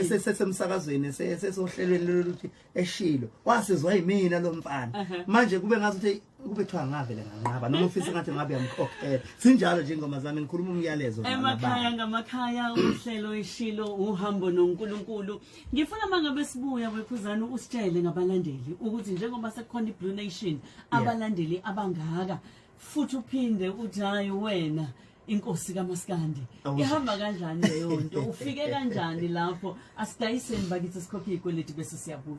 sesemsakazweni sesohlelweni lokuthi Eshilo wasizwa yimina lo mfana manje kube ngathi kube kuthiwa ngavele nganqaba noma ufisa ngathi ngabe yamkhokhela sinjalo nje ngoma zami ngikhuluma umyalezo emakhaya ngamakhaya uhlelo Eshilo uhambo noNkulunkulu ngifuna mangabe sibuya wekhuzana usitshele ngabalandeli ukuthi njengoba sekukhona iBlue Nation abalandeli abangaka futhi uphinde uthi hayi wena inkosi kaMaskandi ihamba kanjani leyo nto ufike kanjani lapho asidayiseni bakithi sikhokhe ikweleti bese siyabuya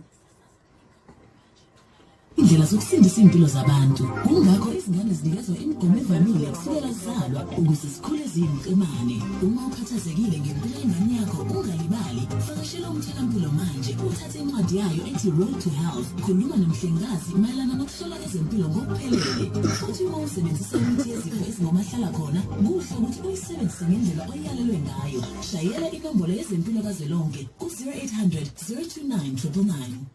indlela zokusindisa impilo zabantu kungakho izingane zinikezwa imigomo evamile kusukela zizalwa ukuze zikhule ziyimqemane uma ukhathazekile ngempilo yengane yakho ungalibali vakashela umtholampilo manje uthathe incwadi yayo ethi Road to Health khuluma nomhlengazi mayelana nokuhlola ezempilo ngokuphelele futhi uma usebenzisa imithi yezifo ezingomahlala khona kuhle ukuthi uyisebenzise ngendlela oyalelwe ngayo shayela inombolo yezempilo kazwelonke ku-0800 029 999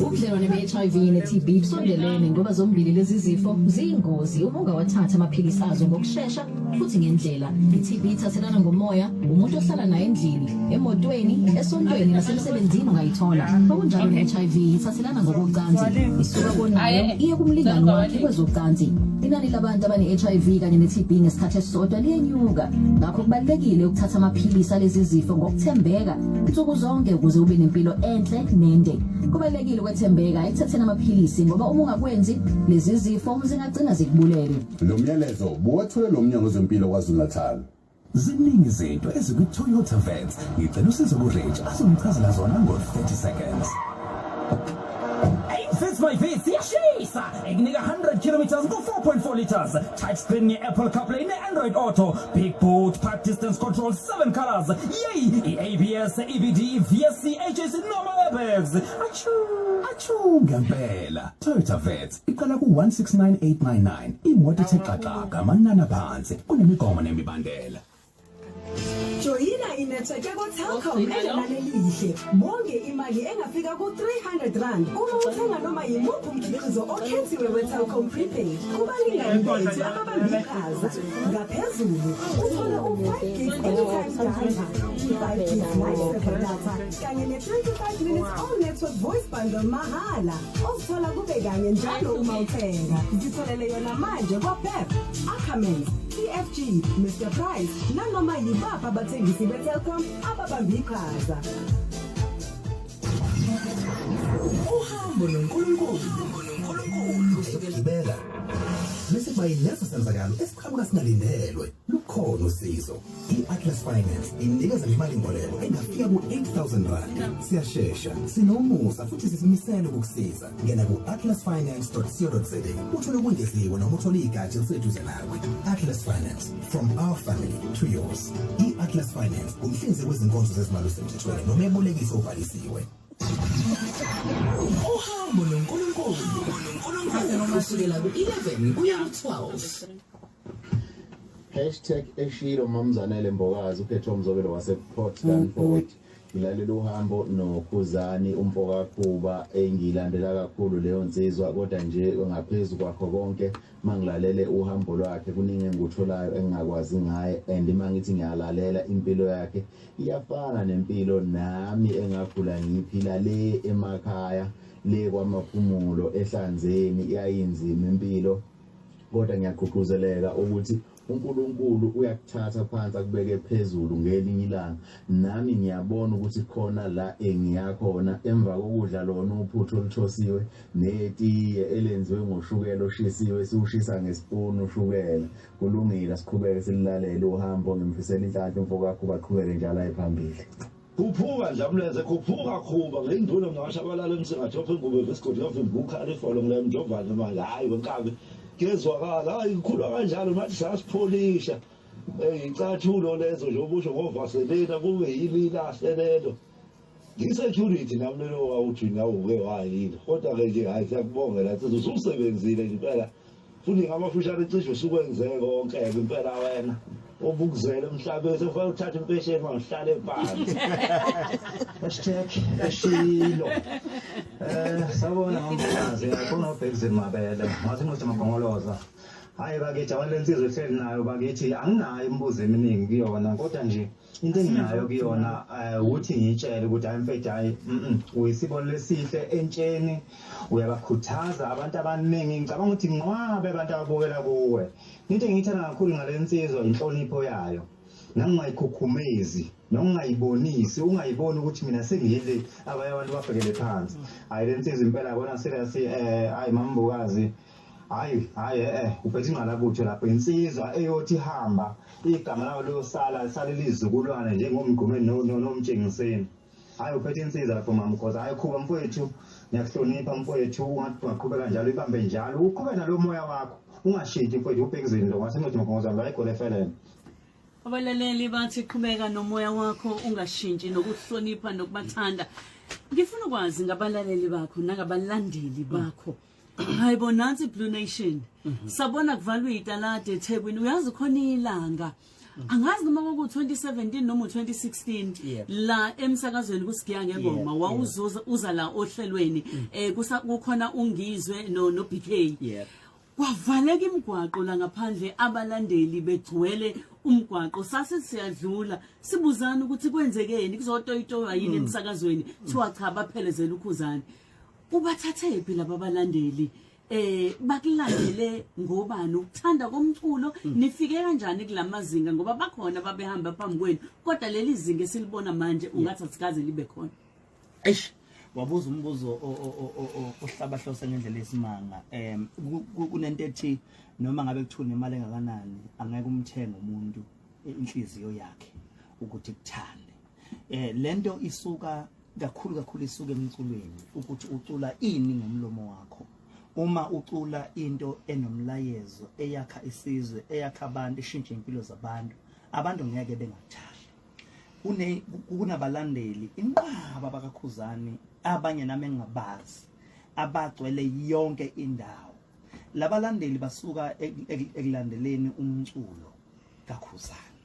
Ubudlelwane be-HIV ne-TB busondelene ngoba zombili lezi zifo ziyingozi uma ungawathatha amaphilisi azo ngokushesha futhi ngendlela. I-TB ithathelana ngomoya, umuntu ohlala naye endlini, emotweni, esontweni nasemsebenzini ungayithola. Okunjalo ne-HIV ithathelana ngokocansi, isuka konayo iye kumlingani wakhe kwezocansi. Inani labantu abane-HIV kanye ne-TB ngesikhathi esisodwa liyenyuka. Ngakho kubalulekile ukuthatha amaphilisi alezi zifo ngokuthembeka nsuku zonke ukuze ube nempilo enhle nende. Kubalulekile ukwethembeka ekuthatheni amaphilisi ngoba uma ungakwenzi lezi zifo zingagcina zikubulele. Lo myalezo buwathole lo mnyango wezempilo kwaZulu-Natal. Ziningi izinto ezikwi-Toyota Vets ngicela usizo ku-Rich azongichazela zona ngo-30 seconds. Hey, Vets HIV siyashisa ekunika 100 kilometers ku 4.4 liters touchscreen ye-Apple CarPlay ne-Android Auto big boot park distance control 7 colors yay ABS EBD VSC HS normal airbags Achu ngempela Toyota Vets iqala ku 169899 imoto ethe xaxa amanani phansi kunemigomo nemibandela Joyina inetwork yakho-Telkom edlala lelihle bonge imali engafika ku-R300 uma uthenga noma yimuphi umkhiqizo okhethiwe we-Telkom prepaid kubalingani bethu ababambe iqhaza ngaphezulu uthola u-5 gig anytime data, 5 gig night server data kanye ne-25 minutes all network voice bundle mahala ozithola kube kanye njalo uma uthenga zitholele yona manje kwa-Pep, Ackermans, TFG, Mr. Price nanoma yibapha abathengisi beTelkom ababambe iqhaza. Uhambo noNkulunkulu ukugibela bese bayileso senzakalo esiqhamuka singalindelwe lukhona usizo i-Atlas Finance inikeza imali mboleko engafika ku-R8,000 siyashesha sinomusa futhi sisimisele ukukusiza ngena ku-atlasfinance.co.za uthole ukwengeziwe noma uthole igatsha eliseduze nawe. Atlas Finance, from our family to yours. I-Atlas Finance umhlinzeki wezinkonzo zezimali osemthethweni noma ebolekisa obhalisiwe. Uhambo noNkulunkulu kusukela ku-11 kuya ku-12. #Eshilo mamzanele Mbokazi uphethe umzobelo wase-Port Stanford. Ngilalela uhambo Nokhozi umpokakhuba engilandela kakhulu leyo nsizwa kodwa nje ngaphezulu kwakho konke mangilalele uhambo lwakhe kuningi engikutholayo engakwazi ngaye and mangithi ngiyalalela impilo yakhe iyafana nempilo nami engakhula ngiphila le emakhaya le kwamaphumulo ehlanzeni iyayinzima impilo kodwa ngiyaqhuqhuzeleka ukuthi uNkulunkulu uyakuthatha phansi akubeke phezulu ngelinye ilanga nami ngiyabona ukuthi khona la engiyakhona emva kokudla lona uphuthu oluthosiwe netiye elenziwe ngoshukela oshisiwe siushisa ngespoon ushukela kulungile siqhubeke sililalele uhambo ngimfisela inhlanhla umfowakho baqhubeke njalo ayiphambili. Kuphuka Dlamleze kuphuka khuba ngenduna ngashabalala emsingathophe ingube besigodi yavimbuka lefolo ngilemjovana manje hayi wenkabe kezwakala hayi ikhulwa kanjalo mathi sasipholisha icathulo lezo nje ubusho ngovaselena kube yini lahle lelo ngisecurity nami lelo wawuthi nawo uke wayini kodwa ke nje hayi siyakubongela sithi usebenzile impela futhi ngamafushane cishe usukwenzeke konke impela wena obukuzela emhlabeni sefuna uthatha impesheni mangihlale phansi. #Eshilo sabona ngomfazi yakho ubhekizini mabele ngathi ngothi mabhongoloza hayi bakithi abalensizwe ehleli nayo bakithi anginayo imibuzo eminingi kuyona kodwa nje into enginayo kuyona ukuthi ngitshele ukuthi hayi mfethu hayi uyisibonelo lesihle entsheni uyabakhuthaza abantu abaningi ngicabanga ukuthi nqwabe abantu ababukela kuwe into engiyithanda kakhulu ngalensizwa inhlonipho yayo nangingayikhukhumezi nongayibonisi ungayiboni ukuthi mina sengiyile abanye abantu bafekele phansi hayi lensizwa impela yabona serious hayi mambukazi hayi uphethe ingqala kutho lapho insizwa eyothi hamba igama lawo losala lizukulwane njengomgqumeni nomtshengiseni hayi uphethe insizwa lapho mamkhoza hayi khuba mfowethu ngiyakuhlonipha mfowethu ungaqhubeka njalo ibambe njalo uqhubeke nalo moya wakho ungashinthi mfowethu ubhekizini lo ngasemuthi mabhongoza ngayikho lefelene. Abalaleli bathi qhubeka nomoya wakho ungashintshi nokuhlonipha nokubathanda. Ngifuna ukwazi ngabalaleli bakho nangabalandeli bakho. Hayibo nansi Blue Nation. Sabona kuvalwe italade eThekwini uyazi khona ilanga. Angazi noma ku 2017 noma 2016 la emsakazweni kusigiya ngengoma wawuzuza la ohlelweni kukhona ungizwe no BK. Kwavaleka imigwaqo la ngaphandle abalandeli begcwele umgwaqo sase siyadlula sibuzana ukuthi kwenzekeni kuzotoyitoya yini emsakazweni thiwa cha baphelezela ukhuzani ubathathe phi laba balandeli bakulandele ngobani ukuthanda komculo nifike kanjani kulamazinga ngoba bakhona babehamba phambi kwenu kodwa leli zinga esilibona manje ungathi asikaze libe khona. Wabuza umbuzo ohlabahlose ngendlela esimanga kunento ethi noma ngabe kuthuna imali engakanani angeke umthenga umuntu inhliziyo yakhe ukuthi kuthande lento isuka kakhulu isuke emculweni ukuthi ucula ini ngomlomo wakho. Uma ucula into enomlayezo eyakha isizwe, eyakha abantu, ishintshe impilo zabantu, abantu ngeke bengathanda. Kunabalandeli inqaba bakaKhuzani abanye nami engabazi abagcwele yonke indawo. Labalandeli basuka ekulandeleni umculo kaKhuzani.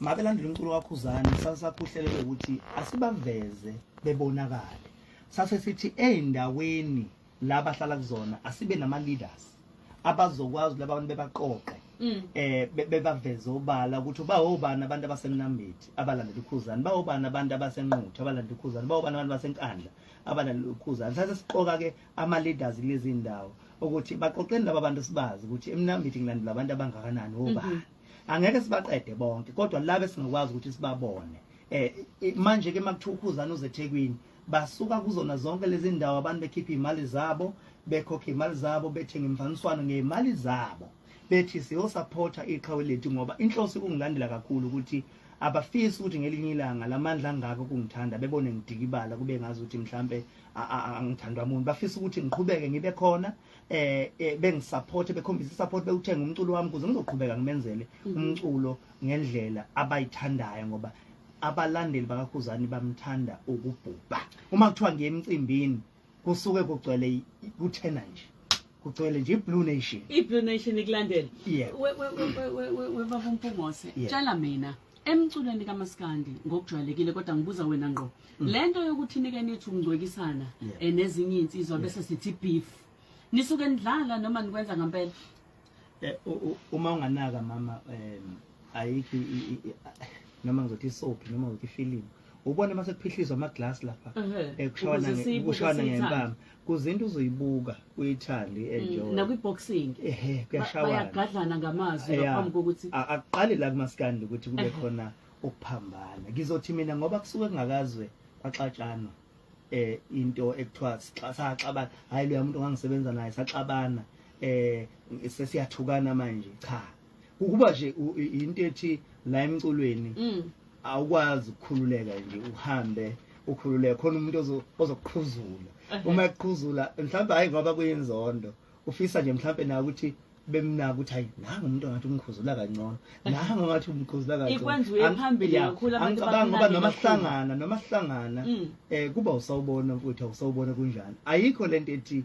Mabelandela umculo kaKhuzani sasakuhlelele ukuthi asibaveze bebonakale. Sasesithi endaweni laba hlala kuzona asibe nama leaders abazokwazi labantu bebaqoqe bebaveze obala ukuthi bawobani abantu abasemnambithi abalandela uKhuzani, bawobani abantu abasenquthu abalandela uKhuzani, bawobani abantu basenkandla abalandela uKhuzani. Sasesiqoka ke ama leaders lezi indawo ukuthi baqoqeni laba bantu sibazi ukuthi emnambithi ngilandela abantu abangakanani obani. Angeke sibaqede bonke kodwa laba singakwazi ukuthi sibabone. Manje ke makuthiwa uKhuzani uzeThekwini basuka kuzona zonke lezi ndawo abantu bekhipha imali zabo, bekhokha imali zabo, bethenga imfaniswano ngemali zabo, bethi siyosupporta iqhawe lethu ngoba inhloso kungilandela kakhulu ukuthi abafisi ukuthi ngelinye ilanga lamandla angaka kungithanda bebone ngidikibala kube ngazi ukuthi mhlambe angithandwa umuntu. Bafisa ukuthi ngiqhubeke ngibe khona bengisupport bekhombisa support bekuthenga umculo wami kuze ngizoqhubeka ngimenzele umculo ngendlela abayithandayo ngoba abalandeli bakaKhuzani bamthanda ukubhubha. Uma kuthiwa ngemcimbini kusuke kugcwele kuthena nje. Kugcwele nje iBlue Nation. iBlue Nation ikulandela. We baba Mpungose. Tshela mina emculweni kaMaskandi ngokujwayelekile kodwa ngibuza wena ngqo. Lento yokuthi nike nithi ungcwekisana nezinye insizwa bese sithi beef. Nisuke ndlala noma nikwenza ngempela? Uma unganaka mama ayikho noma ngizothi isoap noma ngizothi ifilimu ubone mase kuphihlizwa ama glass lapha kushwana ngempama kuzinto uzoyibuka uyithande enjoy na kwiboxing kuyashawana bayagadlana ngamazwi ngaphambi kokuthi aqale la kuMaskandi ukuthi kube khona ukuphambana. Ngizothi mina ngoba kusuke kungakazwe kwaxatshana into ekuthiwa saxabana hayi lo umuntu ongangisebenza naye saxabana sesiyathukana manje cha ukuba nje into ethi la emculweni awukwazi ukukhululeka nje uhambe ukhululeka khona umuntu ozokuqhuzula. Uma eqhuzula mhlawumbe hayi ngoba kuyinzondo ufisa nje mhlawumbe na ukuthi bemnaka ukuthi hayi nanga umuntu ongathi umkhuzula kangcono nanga ngathi umkhuzula kangcono ikwenziwe phambili kakhulu abantu ngoba noma hlangana kuba usawubona mfuthu usawubona kunjani ayikho lento ethi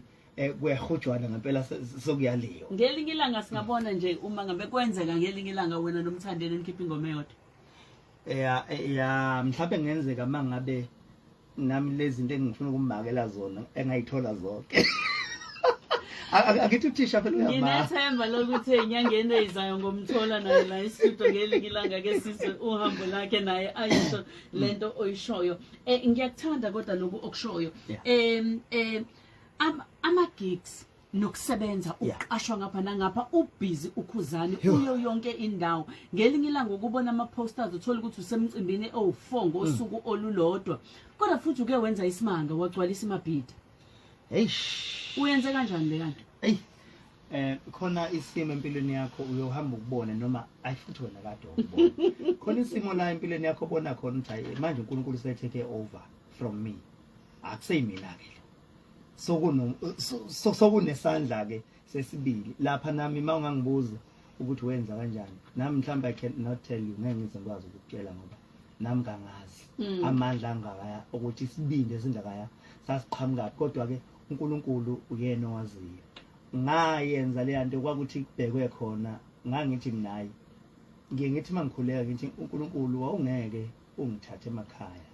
kuyahujwana ngempela sokuyaliwa. Ngelinye ilanga singabona nje uma ngabe kwenzeka ngelinye ilanga wena nomthandeni nikhipha ingoma eyodwa. Mhlawumbe ngenzeka mangabe nami lezi zinto engifuna ukumbakela zona engayithola zonke. Akithi uthisha phela uyama. Nginathemba lokuthi enyangeni ezayo ngomthola naye la istudio ngelinye ilanga ke sizwe uhambo lakhe naye ayisho lento oyishoyo. Ngiyakuthanda kodwa lokho okushoyo. Ama gigs nokusebenza uqashwa ngapha nangapha ubusy uKhuzani kuyo yonke indawo. Ngelinye ilanga ukubona ama posters uthola ukuthi usemcimbini owu4 ngosuku olulodwa kodwa futhi uke wenza isimanga wagcwalisa imabhida. Uyenze kanjani le kanti? Khona isimo empilweni yakho uyohamba ukubone noma ayifuthi wena kade ukubona. Khona isimo la empilweni yakho ubona khona ukuthi manje uNkulunkulu sethe over from me. Akuseyimina ke. Sokunesandla ke sesibili lapha nami mawungangibuza ukuthi wenza kanjani nami mhlawumbe I cannot tell you ngeke ngize ngikwazi ukukutshela ngoba nami kangazi amandla angakaya ukuthi isibindi sindakaya sasiqhamuka kodwa ke uNkulunkulu uyena owaziyo. Ngayenza le nto kwakuthi kubhekwe khona ngangithi nginayi ngithi mangikhuleka ngithi uNkulunkulu wawungeke ungithathe emakhaya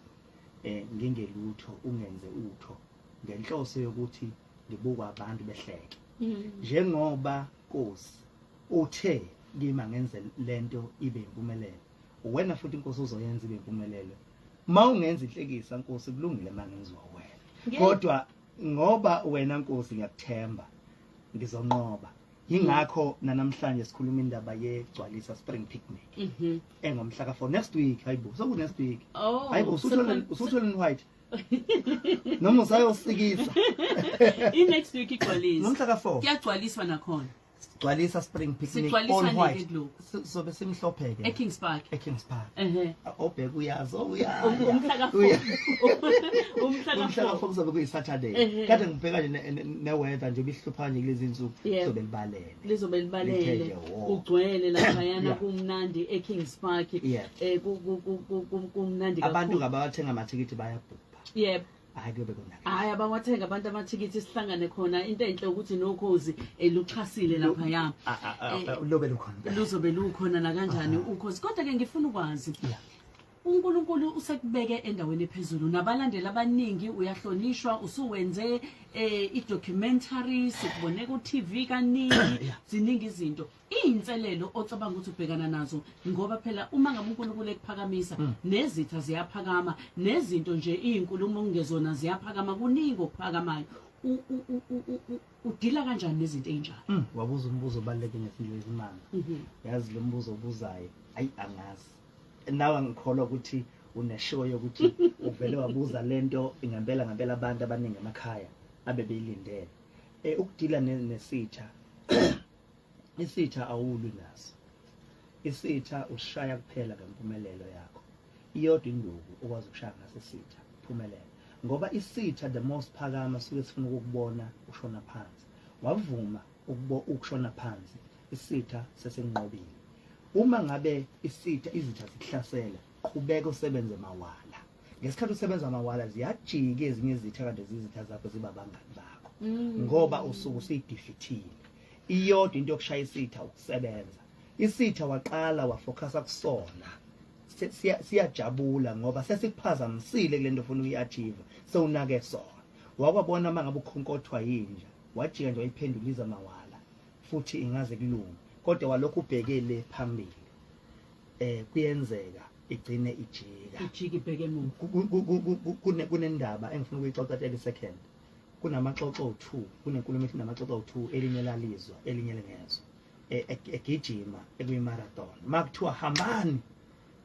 ngingelutho ungenze utho ngenhloso yokuthi ngibukwa abantu behleke njengoba Nkosi uthe ngima ngenze lento ibe impumelelo wena futhi Nkosi uzoyenza ibe impumelelo mawungenza inhlekisa Nkosi kulungile mangenziwa wena kodwa ngoba wena Nkosi ngiyakuthemba ngizonqoba. Yingakho namhlanje sikhuluma indaba yegcwalisa spring picnic engomhla ka4 next week hayibo soku next week hayibo usuthola white noma usayosikisa next week igcwalisa nomhla ka4 kuyagcwaliswa nakhona Gcwalisa spring picnic Sigcwalisa all nini white. kulokhu? So bese mhlophe ke. eKings Park. eKings Park. Obheka uyazi umhla ka umhla ka kuzobe kuyiSaturday. Kade ngibheka nje neweather nje bihlupha nje kulezi insuku sobe libalele. Lizobe libalele. Ugcwele lapha yana kumnandi eKings Park. Kumnandi kakhulu. Abantu ngabathenga amathikithi bayabhubha. Yebo. Hayi kube khona. Hayi abawathenga abantu amathikithi sihlangane khona into enhle ukuthi Nokhozi luchasile lapha ya. Lobe lukhona. Luzobe lukhona na kanjani ukhozi. Kodwa ke ngifuna ukwazi. uNkulunkulu usekubeke endaweni ephezulu nabalandeli abaningi uyahlonishwa usuwenze idocumentary sikubone ku TV kaningi ziningi izinto inselelo ocabanga ukuthi ubhekana nazo ngoba phela uma ngabe uNkulunkulu ekuphakamisa nezitha ziyaphakama nezinto nje izinkulumo ongezona ziyaphakama kuningi okuphakamayo udila kanjani nezinto ezinjalo wabuza umbuzo obaleke ngesinto ezimanga yazi lo mbuzo obuzayo ayi angazi nawe ngikholwa ukuthi uneshow yokuthi uvele wabuza lento ngempela abantu abaningi emakhaya abe beyilindele ukudila nesitha isitha awulwi naso isitha ushaya kuphela ngempumelelo yakho iyodwa induku ukwazi ukushaya ngaso isitha phumelela ngoba isitha the most phakama suke sifuna ukubona ushona phansi wavuma ukushona phansi isitha sesenqobile uma ngabe isitha izitha zikuhlasela qhubeka usebenze mawala ngesikhathi usebenza mawala ziyajika ezinye izitha kade zizitha zakho ziba bangani bakho ngoba usuku usiyidefeatile iyodwa into yokushaya isitha ukusebenza isitha waqala wafocusa kusona siyajabula ngoba sesikuphazamisile kulento ofuna uyiachieve sewunake sona wakwabona mangabe ukhonkothwa yinja wajika nje wayiphenduliza mawala futhi ingaze kulunga kodwa walokhu ubhekele phambili kuyenzeka igcine ijika ibheke kunendaba engifuna ukuyixoxa 30 second kunamaxoxo 2 kunenkulumo ethi namaxoxo 2 elinye lalizwa elinye lingezwa egijima ekuyimarathon makuthiwa hambani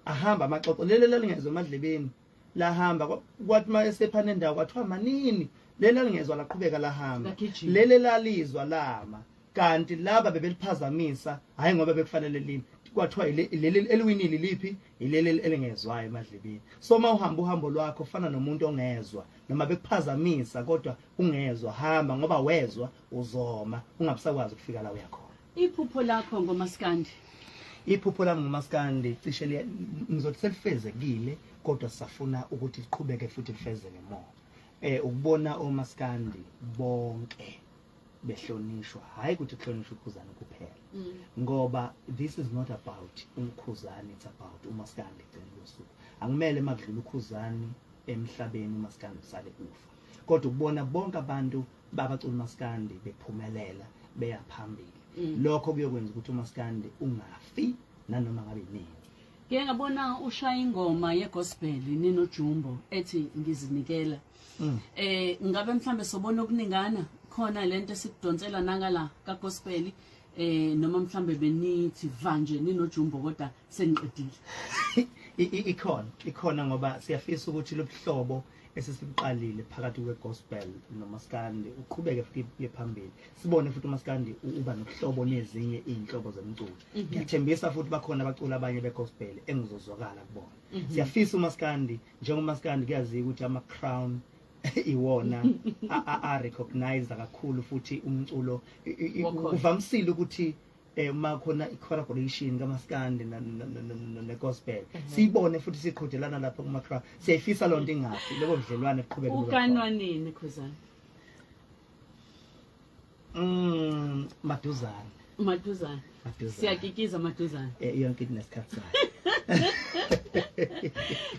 ahamba amaxoxo leli lingezwa emadlebeni lahamba kwathi mayesephana endawo kwathiwa manini leli lingezwa laqhubeka lahamba leli lalizwa lama kanti laba bebeliphazamisa hayi ngoba bekufanele lini kwathiwa leli eliwinile liphi ileli elingezwayo emadlebeni so mawuhamba uhambo lwakho fana nomuntu ongezwa noma bekuphazamisa kodwa ungezwa hamba ngoba wezwa uzoma ungabusakwazi ukufika la uyakhona iphupho lakho ngomaskandi iphupho lami ngomaskandi cishe ngizothi selifezekile kodwa sisafuna ukuthi siqhubeke futhi lifezeke more ukubona omaskandi bonke behlonishwa hayi ukuthi kuhlonishwa uKhuzani kuphela ngoba this is not about uKhuzani it's about umaskandi ngosuku angimele makudlula uKhuzani emhlabeni umaskandi usale kufa kodwa ukubona bonke abantu babacula umaskandi bephumelela beya phambili lokho kuyokwenza ukuthi umaskandi ungafi nanoma ngabe nini ke ngabona ushaya ingoma yegospel nino Jumbo ethi ngizinikela ngabe mhlambe sobona okuningana khona lento esikudonsela nangala kagospel noma mhlambe benithi vanje nino Jumbo kodwa seniqedile ikhona ngoba siyafisa ukuthi lobuhlobo esesiqalile phakathi kwegospel nomaskandi uqhubeke futhi uye phambili sibone futhi umaskandi uba nokuhlobo nezinye izinhlobo zomculo ngiyathembisa futhi bakhona abacula abanye begospel engizozwakala kubona siyafisa umaskandi njengomaskandi kuyaziwa ukuthi ama crown iwona a recognize kakhulu futhi umculo uvamsile ukuthi uma khona i-collaboration kamaskandi negospel siyibone futhi siqhudelana lapha kuma-crowd siyayifisa lonto ingafi lobo budlelwane buqhubeke ukanwa nini Khuzani maduzane siyakikiza maduzane yonke into nesikhathi sayo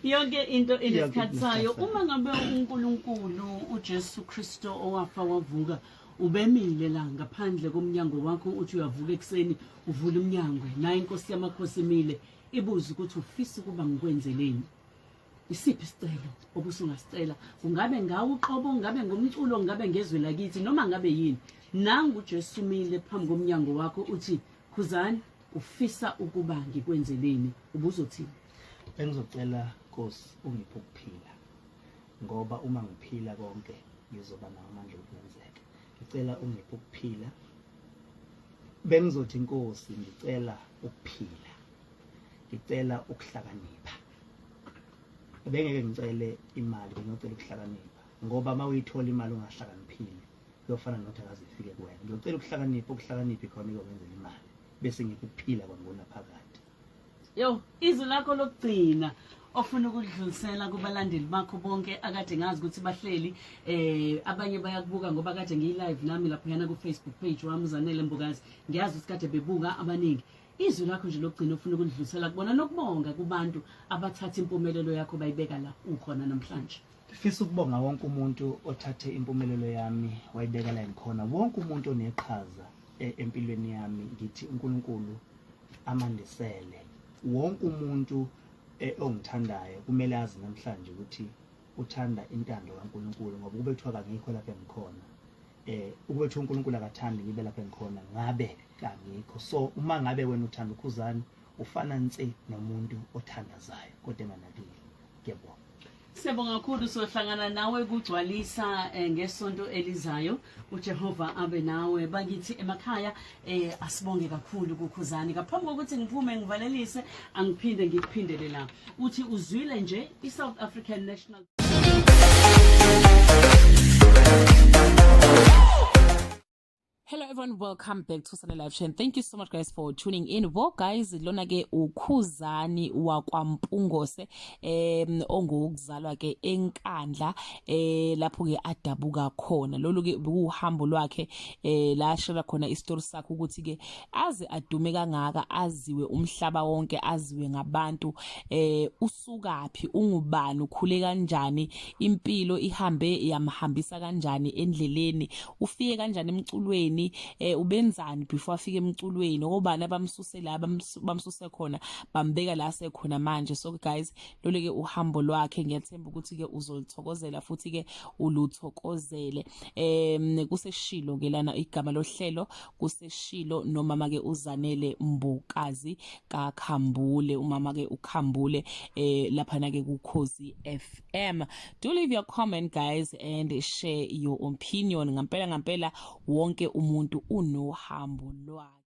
yonke into inesikhathi sayo uma ngabe uNkulunkulu uJesu Kristo owafa wavuka ubemile la ngaphandle komnyango wakho uthi uyavuka ekseni uvula umnyango naye inkosi yamakhosi imile ibuza ukuthi ufisa kuba ngikwenzeleni isiphi isicelo obusungasicela ungabe ngawo uqobo ngabe ngomculo ngabe ngezwe lakithi noma ngabe yini nangu uJesu umile phambi komnyango wakho uthi Khuzani ufisa ukuba ngikwenzeleni ubuzothini bengizocela Nkosi ungiphe ukuphila ngoba uma ngiphila konke ngizoba nawo amandla okwenzeka ngicela ungiphe ukuphila bengizothi Nkosi ngicela ukuphila, ngicela ukuhlakanipha. Bengeke ngicele imali, bengicela ukuhlakanipha ngoba mawuyithola imali ungahlakaniphile kuyofana nokuthi akazifike kuwena. Ngicela ukuhlakanipha, ukuhlakanipha khona iyokwenzela imali bese ngikuphila kwangona phakathi. Yo, izwi lakho lokugcina ofuna ukudlulisela kubalandeli bakho bonke akade ngazi ukuthi bahleli abanye bayakubuka ngoba kade ngiyi-live nami lapho yana ku-Facebook page wami uZanele Mpungose, ngiyazi ukuthi kade bebuka abaningi. Izwi lakho nje lokugcina ofuna ukudlulisela kubona nokubonga kubantu abathatha impumelelo yakho bayibeka la ukhona namhlanje. Ngifisa ukubonga wonke umuntu othathe impumelelo yami wayibeka la ngikhona, wonke umuntu oneqhaza empilweni yami. Ngithi uNkulunkulu amandisele wonke umuntu ongithandayo. Kumele azi namhlanje ukuthi uthanda intando kaNkulunkulu ngoba kube kuthiwa kangikho lapha engikhona, ukube kuthiwa uNkulunkulu akathandi ngibe lapha engikhona ngabe kangikho. So uma ngabe wena uthanda uKhuzani ufana nse nomuntu othandazayo kodwa enganakile. Ngiyabonga. Siyabonga kakhulu, sohlangana nawe kugcwalisa ngesonto elizayo. uJehova abe nawe. Bakithi emakhaya asibonge kakhulu kuKhuzani. Ngaphambi kokuthi ngiphume ngivalelise angiphinde ngikuphindele la. Uthi uzwile nje iSouth African National Hello everyone, welcome back to Sunday Live Show and thank you so much guys for tuning in. Well guys, lona ke uKhuzani wakwaMpungose ongokuzalwa ke enkandla lapho ke adabuka khona. Lolu ke uhambo lwakhe la shela khona istory sakhe ukuthi ke aze adume kangaka, aziwe umhlaba wonke, aziwe ngabantu, usukaphi, ungubani, ukhule kanjani, impilo ihambe yamhambisa kanjani endleleni, ufike kanjani emculweni, ubenzani before afike emculweni, obani abamsuse la bamsuse khona bambeka la sekhona manje. So guys, lolu ke uhambo lwakhe ngiyathemba ukuthi ke uzolithokozela futhi ke uluthokozele. Kuseshilo ke lana igama lohlelo, kuseshilo nomama ke uZanele Mpungose kaKhambule, umama ke uKhambule lapha na ke kuKhozi FM. Do leave your comment guys and share your opinion. Ngampela wonke umuntu unohambo lwakhe.